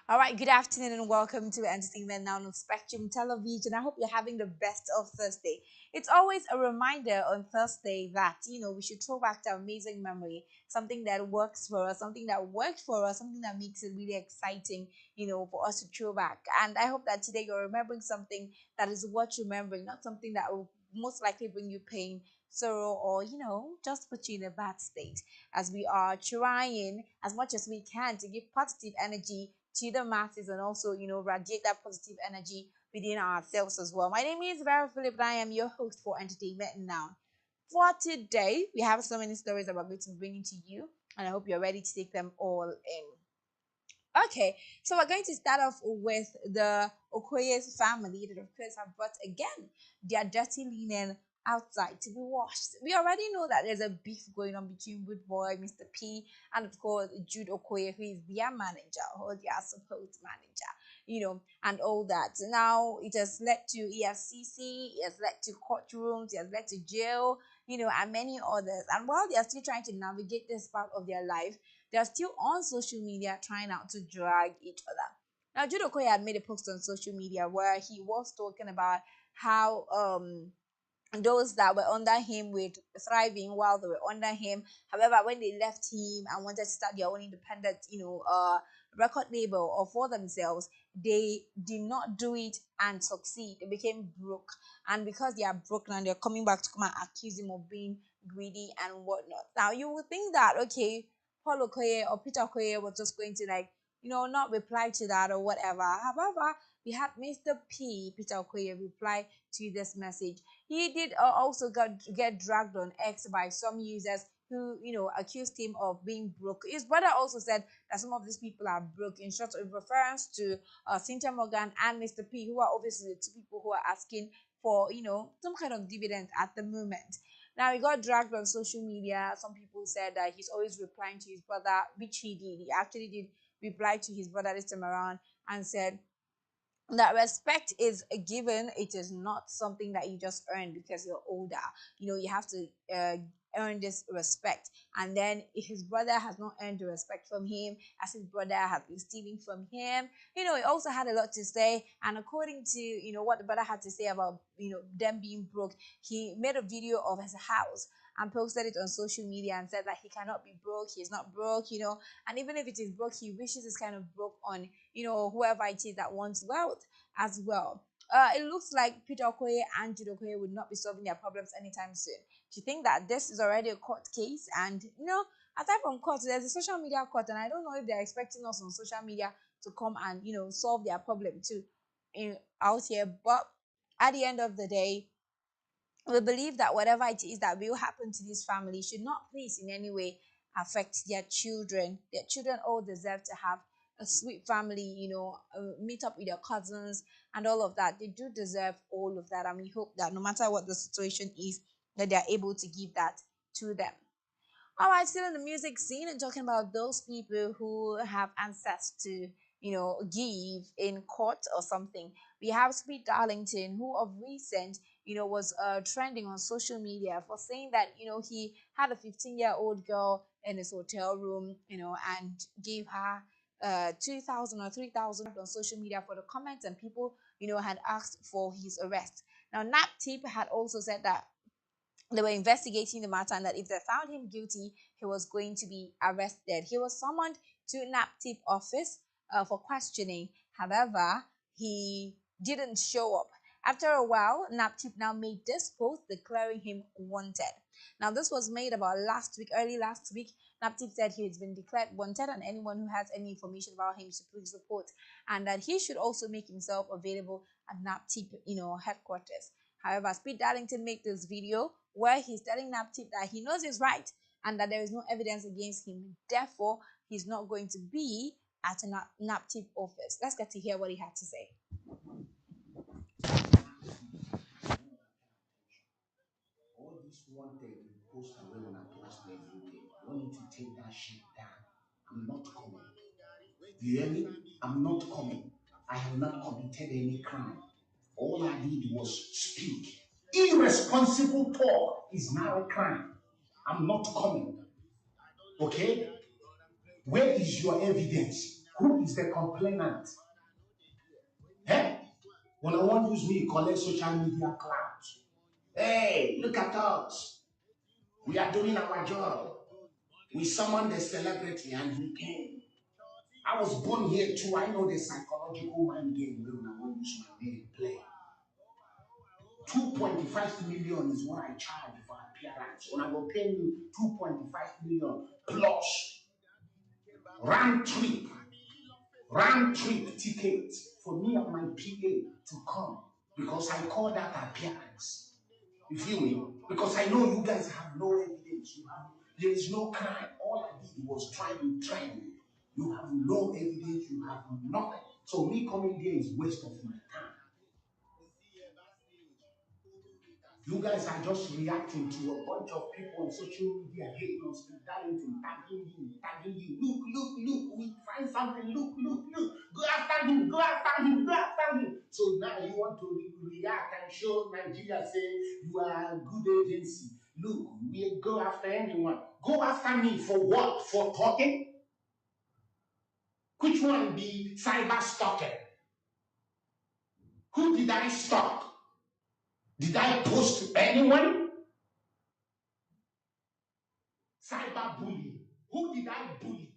All right, good afternoon and welcome to Entertainment Now on Spectrum Television. I hope you're having the best of Thursday. It's always a reminder on Thursday that, we should throw back to amazing memory, something that works for us, something that worked for us, something that makes it really exciting, for us to throw back. And I hope that today you're remembering something that is worth remembering, not something that will most likely bring you pain, sorrow, or, just put you in a bad state, as we are trying as much as we can to give positive energy to the masses and also, radiate that positive energy within ourselves as well. My name is Vera Philip and I am your host for Entertainment Now. For today, we have so many stories that we're going to be bringing to you, and I hope you're ready to take them all in. Okay, so we're going to start off with the Okoye's family that, of course, have brought again their dirty linen outside to be washed. We already know that there's a beef going on between Good Boy, Mr. P, and of course Jude Okoye, who is their manager or their supposed manager, and all that. Now it has led to EFCC, it has led to courtrooms, it has led to jail, and many others. And while they are still trying to navigate this part of their life, they're still on social media trying out to drag each other. Now, Jude Okoye had made a post on social media where he was talking about how those that were under him were thriving while they were under him. However, when they left him and wanted to start their own independent, record label or for themselves, they did not do it and succeed. They became broke, and because they are broke now, they're coming back to come and accuse him of being greedy and whatnot. Now, you would think that okay, Paul Okoye or Peter Okoye was just going to not reply to that or whatever. However, we had Mr. P, Peter Okoye, reply to this message. He did also get dragged on X by some users who, accused him of being broke. His brother also said that some of these people are broke, in short, in reference to Cynthia Morgan and Mr. P, who are obviously the two people who are asking for, some kind of dividend at the moment. Now, he got dragged on social media. Some people said that he's always replying to his brother, which he did. He actually did reply to his brother this time around and said, that respect is a given. It is not something that you just earn because you're older. You have to earn this respect. And then if his brother has not earned the respect from him, as his brother has been stealing from him, he also had a lot to say. And according to what the brother had to say about them being broke, he made a video of his house and posted it on social media and said that he cannot be broke. He's not broke. And even if it is broke, he wishes it's kind of broke on whoever it is that wants wealth as well. It looks like Peter Okoye and Jude Okoye would not be solving their problems anytime soon. Do you think that this is already a court case? And aside from court, there's a social media court, and I don't know if they're expecting us on social media to come and solve their problem too out here. But at the end of the day, we believe that whatever it is that will happen to this family should not please in any way affect their children. Their children all deserve to have a sweet family, meet up with their cousins and all of that. They do deserve all of that, and we hope that no matter what the situation is, that they are able to give that to them. All right, still in the music scene and talking about those people who have answers to, give in court or something. We have Speed Darlington, who of recent, was trending on social media for saying that, he had a 15-year-old girl in his hotel room, and gave her 2,000 or 3,000 on social media for the comments, and people, had asked for his arrest. Now, Naptip had also said that they were investigating the matter and that if they found him guilty, he was going to be arrested. He was summoned to Naptip office for questioning. However, he didn't show up. After a while, Naptip now made this post declaring him wanted. Now, this was made about last week, early last week. Naptip said he has been declared wanted, and anyone who has any information about him should please report, and that he should also make himself available at Naptip, headquarters. However, Speed Darlington made this video where he's telling Naptip that he knows he's right and that there is no evidence against him. Therefore, he's not going to be at a Naptip office. Let's get to hear what he had to say. All this wanted you post away when I post every day. You need to take that shit down. I'm not coming. You hear me? I'm not coming. I have not committed any crime. All I did was speak. Irresponsible talk is now a crime. I'm not coming. Okay? Where is your evidence? Who who is the complainant? Eh? When I want to use me, collect social media clout. Hey, look at us. We are doing our job. We summoned the celebrity and we came. I was born here too. I know the psychological mind game when I want to use my name play. 2.5 million is what I charge for appearance. When I will pay me 2.5 million plus round trip ticket for me and my PA to come because I call that appearance. You feel me? Because I know you guys have no evidence. There is no crime. All I did was try to trend. You have no evidence. You have nothing. So me coming here is waste of my time. You guys are just reacting to a bunch of people on social media hating on Speed Darlington, tagging you. Look, we find something. Look. Go after him, go after him. So now you want to react and show Nigeria say you are a good agency. Look, we go after anyone. Go after me for what? For talking? Which one be cyber stalking? Who did I stalk? Did I post anyone? Cyberbullying. Who did I bully?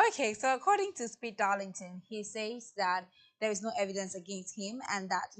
Okay, so according to Speed Darlington, he says that there is no evidence against him and that,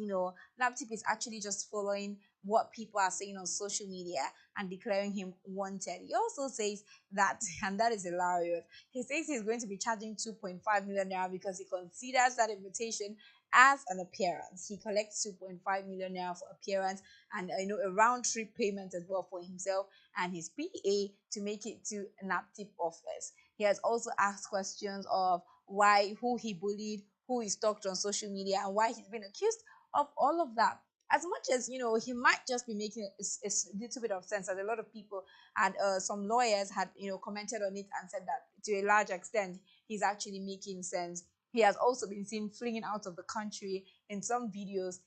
Naptip is actually just following what people are saying on social media and declaring him wanted. He also says that, and that is hilarious, he says he's going to be charging 2.5 million naira because he considers that invitation as an appearance. He collects 2.5 million naira for appearance and, a round trip payment as well for himself and his PA to make it to Naptip office. He has also asked questions of who he bullied, who he stalked on social media, and why he's been accused of all of that. As much as, he might just be making a little bit of sense, as a lot of people and some lawyers had, commented on it and said that to a large extent, he's actually making sense. He has also been seen fleeing out of the country in some videos,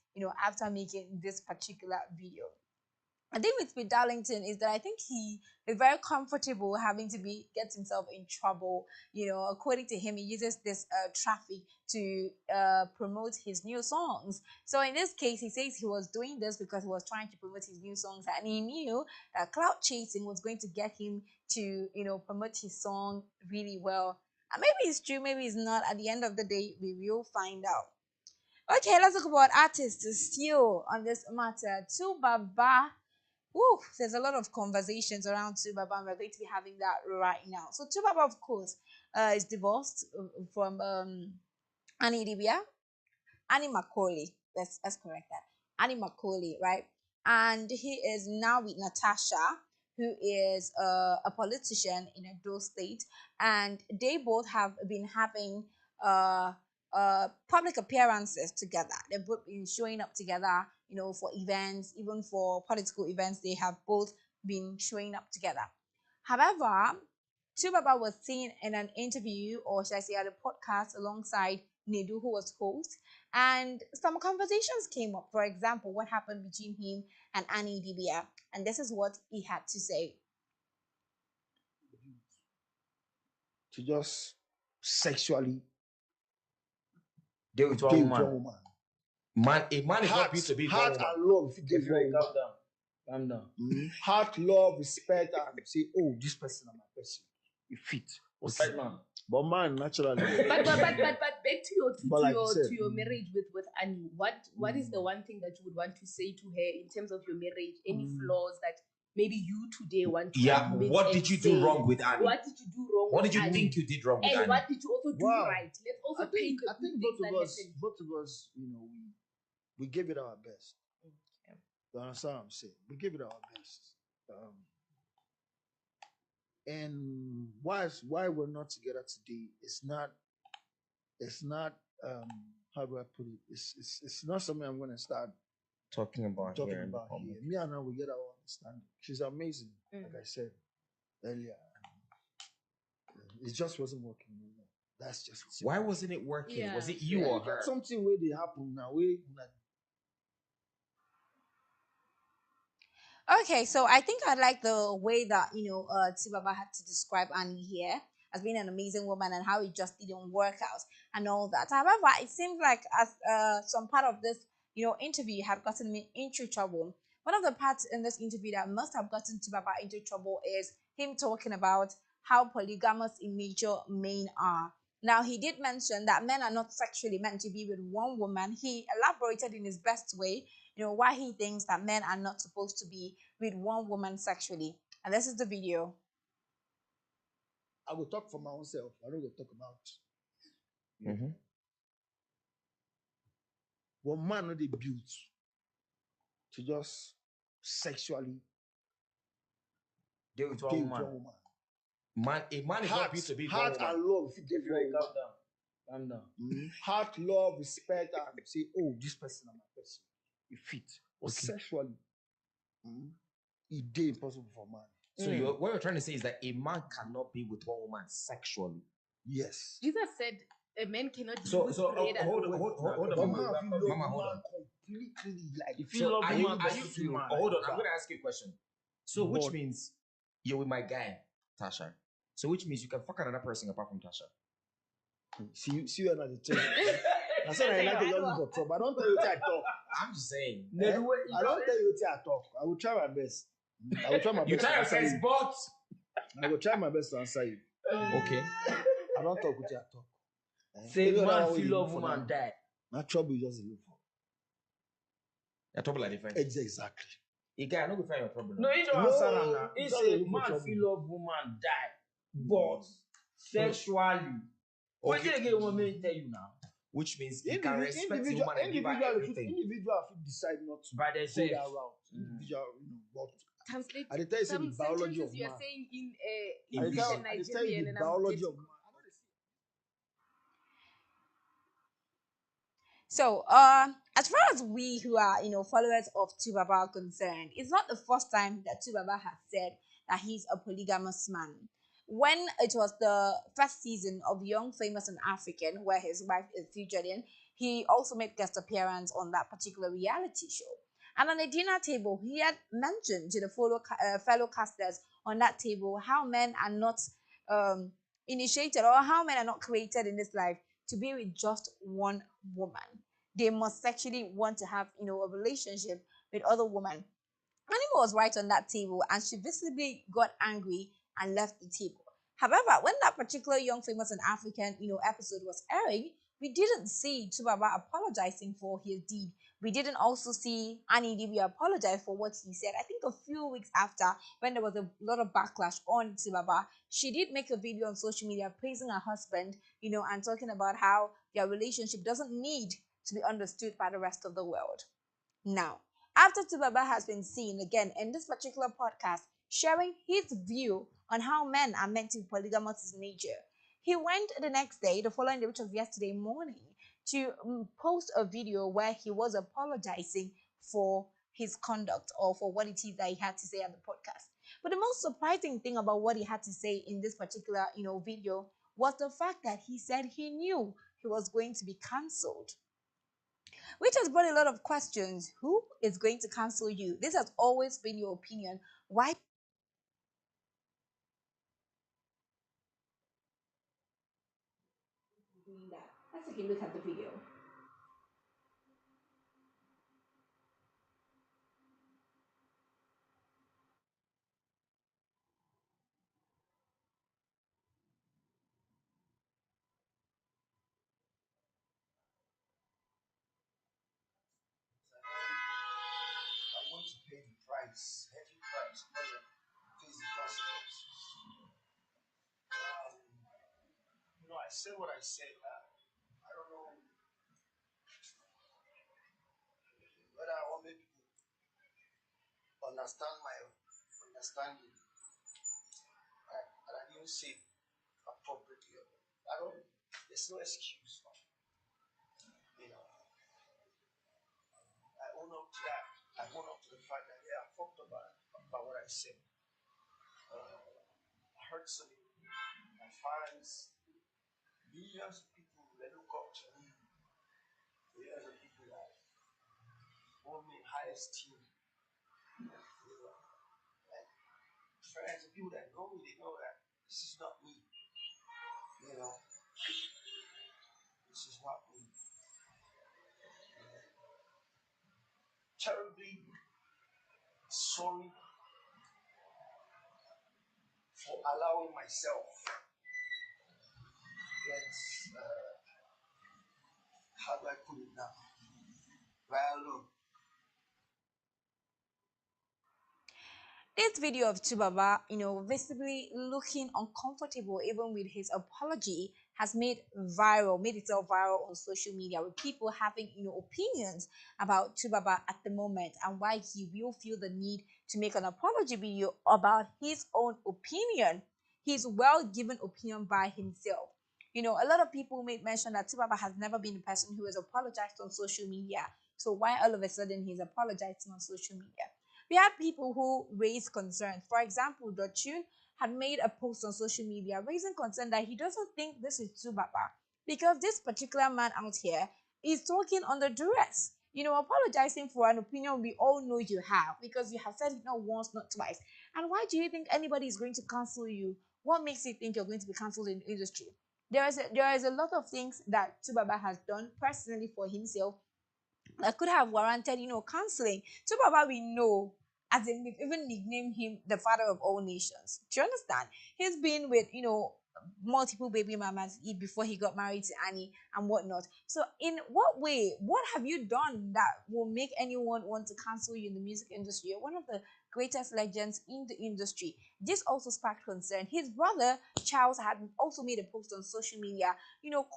after making this particular video. I think with Darlington is that I think he is very comfortable having to get himself in trouble. According to him, he uses this traffic to promote his new songs. So in this case, he says he was doing this because he was trying to promote his new songs, and he knew that cloud chasing was going to get him to promote his song really well. And maybe it's true, maybe it's not. At the end of the day, we will find out. Okay, let's talk about artists still on this matter. Tubaba. Woo, there's a lot of conversations around Tubaba, and we're going to be having that right now. So Tubaba, of course, is divorced from Annie Dibia, Annie Macaulay. Let's correct that. Annie Macaulay, right? And he is now with Natasha, who is a politician in Edo State, and they both have been having public appearances together. They've both been showing up together, for events, even for political events. They have both been showing up together. However, Tubaba was seen in an interview, or should I say, at a podcast alongside Nedu, who was host, and some conversations came up. For example, what happened between him and Annie Dibia, and this is what he had to say. To just sexually deal with deal one with one woman. woman. A man is not built to be with one Heart woman. and love, if you give one Calm woman. down. Calm down. Heart, love, respect, and say, oh, this person is my person. You fit. Respect, man. But man, naturally. But back to your But like you said, to your marriage with Annie. What is the one thing that you would want to say to her in terms of your marriage? Any flaws that maybe you today want to admit what and did you say? do wrong with Annie? What did you do wrong? What with did you Annie? think you did wrong with And Annie? what did you also do Wow. right? Let's also I think paint the good things that happened. both of us, we gave it our best. You understand what I'm saying? We gave it our best. And why we're not together today is not how do I put it? It's not something I'm gonna start Talking about talking here in the about public. here. Me and her, we get our understanding. She's amazing, like I said earlier. It just wasn't working. That's just it. Why wasn't it working? Yeah. Was it you or her? Something where they happen now. We Okay, so I think I like the way that Tibaba had to describe Annie here as being an amazing woman and how it just didn't work out and all that. However, it seems like as some part of this interview had gotten me into trouble. One of the parts in this interview that must have gotten Tibaba into trouble is him talking about how polygamous in nature men are. Now, he did mention that men are not sexually meant to be with one woman. He elaborated in his best way, why he thinks that men are not supposed to be with one woman sexually. And this is the video. I will talk for my own self. I don't go talk about. Mm-hmm. One man not they built to just sexually Deal with deal one with woman. one woman. A man is not built to be with one Heart woman. and love. If you Calm down. Calm down. Heart, love, respect, and say, oh, this person is my person. It fit. But Okay. sexually, it is impossible for man. So what you're trying to say is that a man cannot be with one woman sexually. Yes. Jesus said a man cannot be So with so bread hold alone. on, But Mama. man, if you love Mama, hold woman on. completely, like If you So love are woman, you feel man. hold on, I'm gonna ask you a question. So which But- means you're with my guy, Tasha. So which means you can fuck another person apart from Tasha. see you another thing. I said I like to just look for trouble. I don't tell you what I talk. I'm just saying. I don't tell you what I talk. I will try my best. I will try my best. You try to your answer best, you. but I will try my best to answer you. okay. I don't talk with you I talk. Say Any other man one feel you love look for woman now, die. my trouble you just look for. Your trouble are different. Exactly. A guy, I'm not gonna find your trouble. No, you don't No, answer them now. He it's not say really for man trouble. feel love woman die, but sexually. What Okay. did again want me to tell you now? Which means you can respect the woman and give her everything. Individual decide not to By go themselves. that route. Individual, but Translate I tell you say some the biology sentences of you are man. saying in I English tell and you Nigerian, the and I'm biology getting of man. So, as far as we who are, followers of Tubaba are concerned, it's not the first time that Tubaba has said that he's a polygamous man. When it was the first season of Young, Famous, and African, where his wife is featured in, he also made guest appearance on that particular reality show. And on a dinner table, he had mentioned to the fellow casters on that table how men are not um, initiated or how men are not created in this life to be with just one woman. They must actually want to have, a relationship with other women. Anima was right on that table and she visibly got angry and left the table. However, when that particular Young, Famous, and African, episode was airing, we didn't see Tubaba apologizing for his deed. We didn't also see Annie Dibia apologize for what he said. I think a few weeks after, when there was a lot of backlash on Tubaba, she did make a video on social media praising her husband, and talking about how their relationship doesn't need to be understood by the rest of the world. Now, after Tubaba has been seen again in this particular podcast sharing his view on how men are meant to be polygamous in nature, he went the next day, the following day, which was yesterday morning, to post a video where he was apologizing for his conduct or for what it is that he had to say at the podcast. But the most surprising thing about what he had to say in this particular, video was the fact that he said he knew he was going to be cancelled, which has brought a lot of questions. Who is going to cancel you? This has always been your opinion. Why doing that? Let's take a look at the video. I want to pay the price, heavy price, face the consequences. I said what I said. I don't know whether I want make people understand my understanding. And I didn't say appropriately. I don't. There's no excuse. I own up to that. I own up to the fact that I fucked up about what I said. I hurt some my fans, millions of people that look up to me, millions of people that hold me in high esteem. friends and people that know me, they know that this is not me. You know, this is not me. Terribly sorry for allowing myself. Let's how do I put it now? Well, This video of Chubaba, visibly looking uncomfortable even with his apology, has made itself viral on social media, with people having, opinions about Chubaba at the moment and why he will feel the need to make an apology video about his own opinion, his well-given opinion by himself. A lot of people made mention that Chubaba has never been a person who has apologized on social media. So why all of a sudden he's apologizing on social media? We had people who raised concerns. For example, Dochun had made a post on social media raising concern that he doesn't think this is Tsubaba because this particular man out here is talking under duress. Apologizing for an opinion we all know you have because you have said it not once, not twice. And why do you think anybody is going to cancel you? What makes you think you're going to be cancelled in the industry? There is a lot of things that Tsubaba has done personally for himself that could have warranted, counseling. So Baba, we know, as in we've even nicknamed him the father of all nations. Do you understand? He's been with, multiple baby mamas before he got married to Annie and whatnot. So in what way, what have you done that will make anyone want to cancel you in the music industry? You're one of the greatest legends in the industry. This also sparked concern. His brother Charles had also made a post on social media,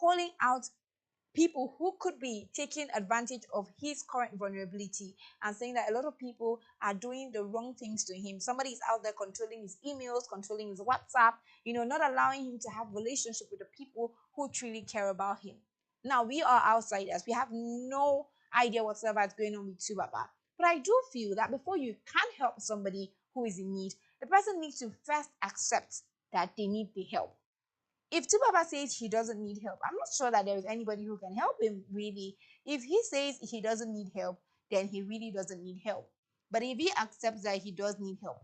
calling out people who could be taking advantage of his current vulnerability and saying that a lot of people are doing the wrong things to him. Somebody is out there controlling his emails, controlling his WhatsApp, not allowing him to have relationship with the people who truly care about him. Now we are outsiders. We have no idea whatsoever is going on with Tubaba. But I do feel that before you can help somebody who is in need, the person needs to first accept that they need the help. If Tubaba says he doesn't need help, I'm not sure that there is anybody who can help him really. If he says he doesn't need help, then he really doesn't need help. But if he accepts that he does need help,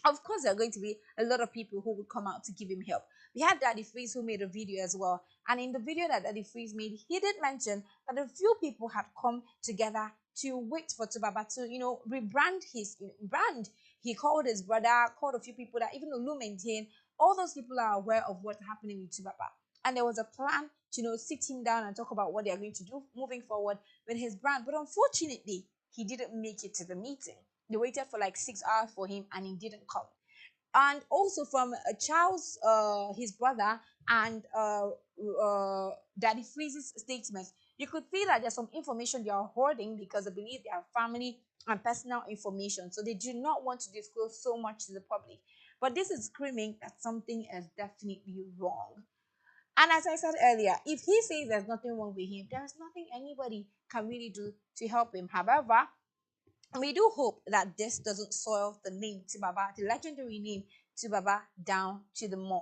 of course there are going to be a lot of people who would come out to give him help. We had Daddy Freeze who made a video as well, and in the video that Daddy Freeze made, he did mention that a few people had come together to wait for Tubaba to rebrand his brand. He called his brother, called a few people that even Olu maintained. All those people are aware of what's happening with Tubaba, and there was a plan to sit him down and talk about what they are going to do moving forward with his brand. But unfortunately, he didn't make it to the meeting. They waited for like 6 hours for him and he didn't come. And also from Charles, his brother, and Daddy Freeze's statements, you could see that there's some information they are hoarding because they believe they are family and personal information. So they do not want to disclose so much to the public. But this is screaming that something is definitely wrong. And as I said earlier, if he says there's nothing wrong with him, there is nothing anybody can really do to help him. However, we do hope that this doesn't soil the name Tubaba, the legendary name Tubaba, down to the mud.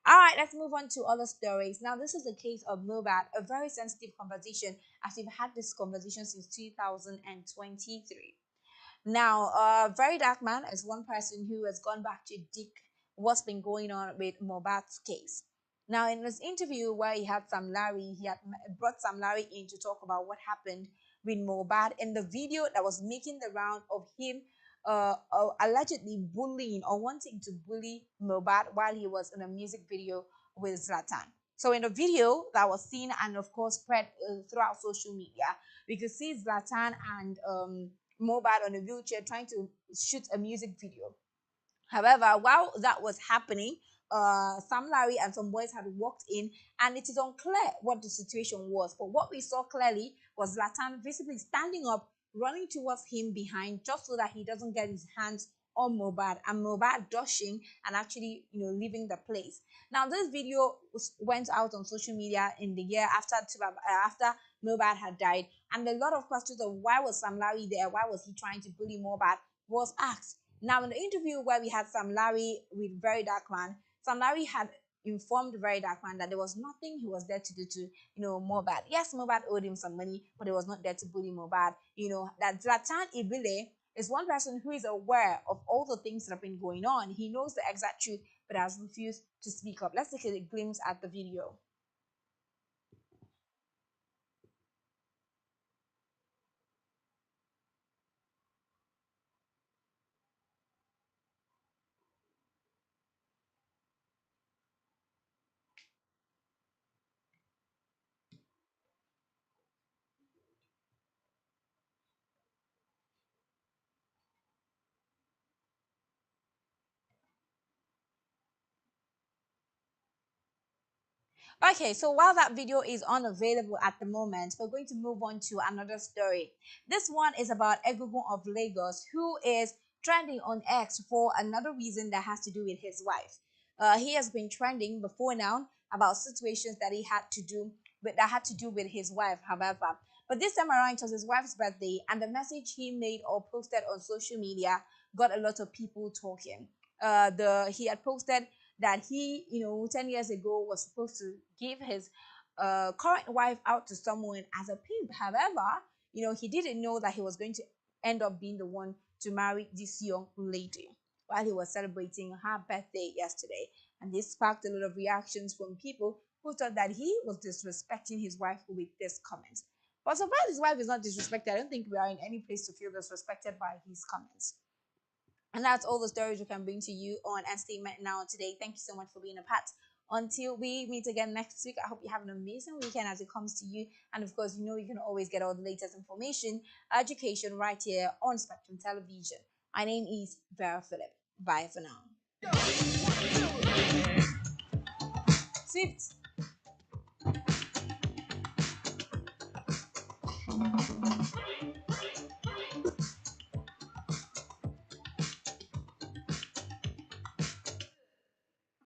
All right, let's move on to other stories. Now, this is the case of Mobad, a very sensitive conversation, as we've had this conversation since 2023. Now, Very Dark Man is one person who has gone back to dig what's been going on with Mobad's case. Now, in this interview where he had Sam Larry, he had brought Sam Larry in to talk about what happened with Mobad in the video that was making the round of him allegedly bullying or wanting to bully Mobad while he was in a music video with Zlatan. So in the video that was seen and of course spread throughout social media, we could see Zlatan and Mobad on a wheelchair trying to shoot a music video. However, while that was happening, Sam Larry and some boys had walked in, and it is unclear what the situation was. But what we saw clearly was Latan visibly standing up, running towards him behind, just so that he doesn't get his hands on Mobad, and Mobad dashing and actually, leaving the place. Now, this video went out on social media in the year after Mobad had died, and a lot of questions of why was Sam Larry there, why was he trying to bully Mobad, was asked. Now, in the interview where we had Sam Larry with Very Dark Man, Sam Larry had informed Very Dark Man that there was nothing he was there to do to, Mobad. Yes, Mobad owed him some money, but he was not there to bully Mobad. That Zlatan Ibile is one person who is aware of all the things that have been going on. He knows the exact truth but has refused to speak up. Let's take a glimpse at the video. Okay, so while that video is unavailable at the moment, we're going to move on to another story. This one is about Egungun of Lagos, who is trending on X for another reason that has to do with his wife. He has been trending before now about situations that he had to do with his wife, however. But this time around, it was his wife's birthday, and the message he made or posted on social media got a lot of people talking. He had posted that he, 10 years ago was supposed to give his current wife out to someone as a pimp. However, he didn't know that he was going to end up being the one to marry this young lady while he was celebrating her birthday yesterday. And this sparked a lot of reactions from people who thought that he was disrespecting his wife with this comment. But so far, his wife is not disrespected. I don't think we are in any place to feel disrespected by his comments. And that's all the stories we can bring to you on Entertainment Now today. Thank you so much for being a part. Until we meet again next week, I hope you have an amazing weekend as it comes to you. And of course, you can always get all the latest information, education right here on Spectrum Television. My name is Vera Phillip. Bye for now. Swift.